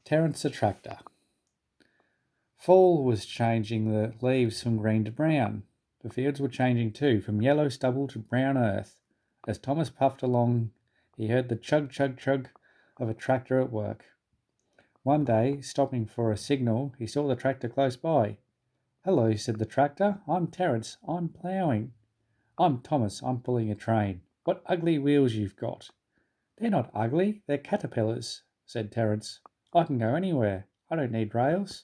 Terence the Tractor. Fall was changing the leaves from green to brown. The fields were changing too, from yellow stubble to brown earth. As Thomas puffed along, he heard the chug, chug, chug of a tractor at work. One day, stopping for a signal, he saw the tractor close by. "Hello," said the tractor. "I'm Terence. I'm ploughing." "I'm Thomas. I'm pulling a train. What ugly wheels you've got." "They're not ugly. They're caterpillars," said Terence. "I can go anywhere. I don't need rails."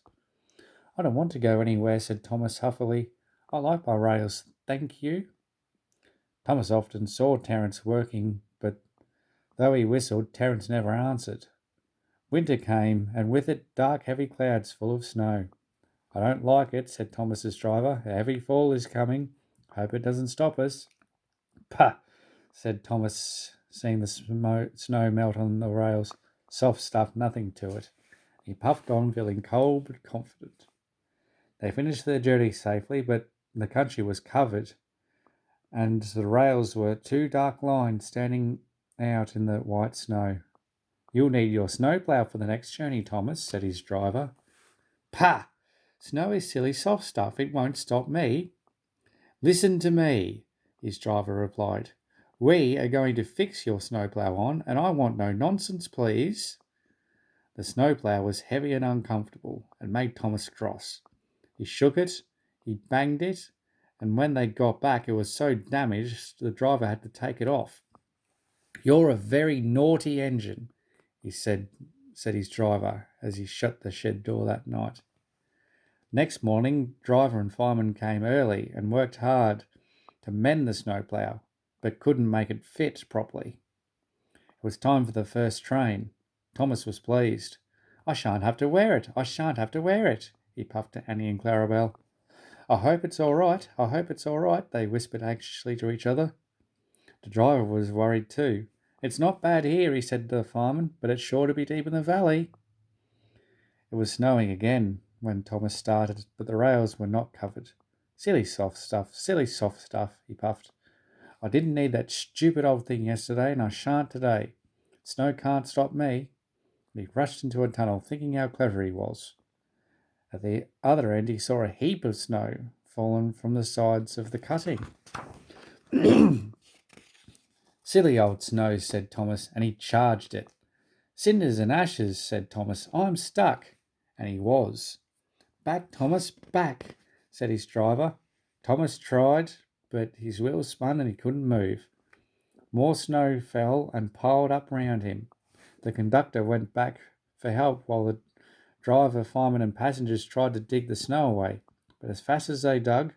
"I don't want to go anywhere," said Thomas huffily. "I like my rails, thank you." Thomas often saw Terence working, but though he whistled, Terence never answered. Winter came, and with it dark, heavy clouds full of snow. "I don't like it," said Thomas's driver. "A heavy fall is coming. Hope it doesn't stop us." "Pah!" said Thomas, seeing the snow melt on the rails. "Soft stuff, nothing to it." He puffed on, feeling cold but confident. They finished their journey safely, but the country was covered, and the rails were two dark lines standing out in the white snow. "You'll need your snowplow for the next journey, Thomas," said his driver. "Pah! Snow is silly soft stuff. It won't stop me." "Listen to me," his driver replied. "We are going to fix your snowplow on, and I want no nonsense, please." The snowplow was heavy and uncomfortable, and made Thomas cross. He shook it, he banged it, and when they got back it was so damaged the driver had to take it off. "You're a very naughty engine," he said his driver as he shut the shed door that night. Next morning, driver and fireman came early and worked hard to mend the snowplow, but couldn't make it fit properly. It was time for the first train. Thomas was pleased. "I shan't have to wear it. I shan't have to wear it," he puffed to Annie and Clarabelle. "I hope it's all right. I hope it's all right," they whispered anxiously to each other. The driver was worried too. "It's not bad here," he said to the fireman, "but it's sure to be deep in the valley." It was snowing again when Thomas started, but the rails were not covered. Silly soft stuff," he puffed. "I didn't need that stupid old thing yesterday, and I shan't today. Snow can't stop me." And he rushed into a tunnel, thinking how clever he was. At the other end, he saw a heap of snow fallen from the sides of the cutting. "Silly old snow," said Thomas, and he charged it. "Cinders and ashes," said Thomas. "I'm stuck." And he was. "Back, Thomas, back," said his driver. Thomas tried, but his wheels spun and he couldn't move. More snow fell and piled up round him. The conductor went back for help while the driver, fireman, and passengers tried to dig the snow away. But as fast as they dug,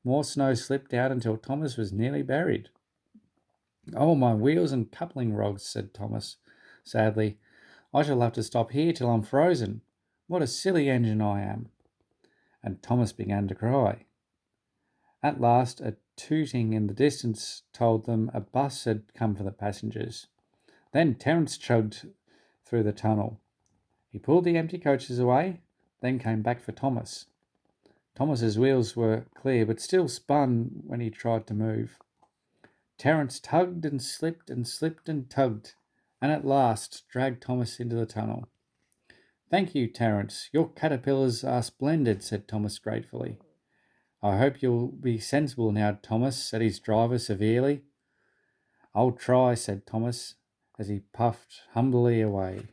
more snow slipped out until Thomas was nearly buried. "Oh, my wheels and coupling rods," said Thomas sadly. "I shall have to stop here till I'm frozen. What a silly engine I am." And Thomas began to cry. At last, a tooting in the distance told them a bus had come for the passengers. Then Terence chugged through the tunnel. He pulled the empty coaches away, then came back for Thomas. Thomas's wheels were clear, but still spun when he tried to move. Terence tugged and slipped and slipped and tugged, and at last dragged Thomas into the tunnel. "Thank you, Terence. Your caterpillars are splendid," said Thomas gratefully. "I hope you'll be sensible now, Thomas," said his driver severely. "I'll try," said Thomas, as he puffed humbly away.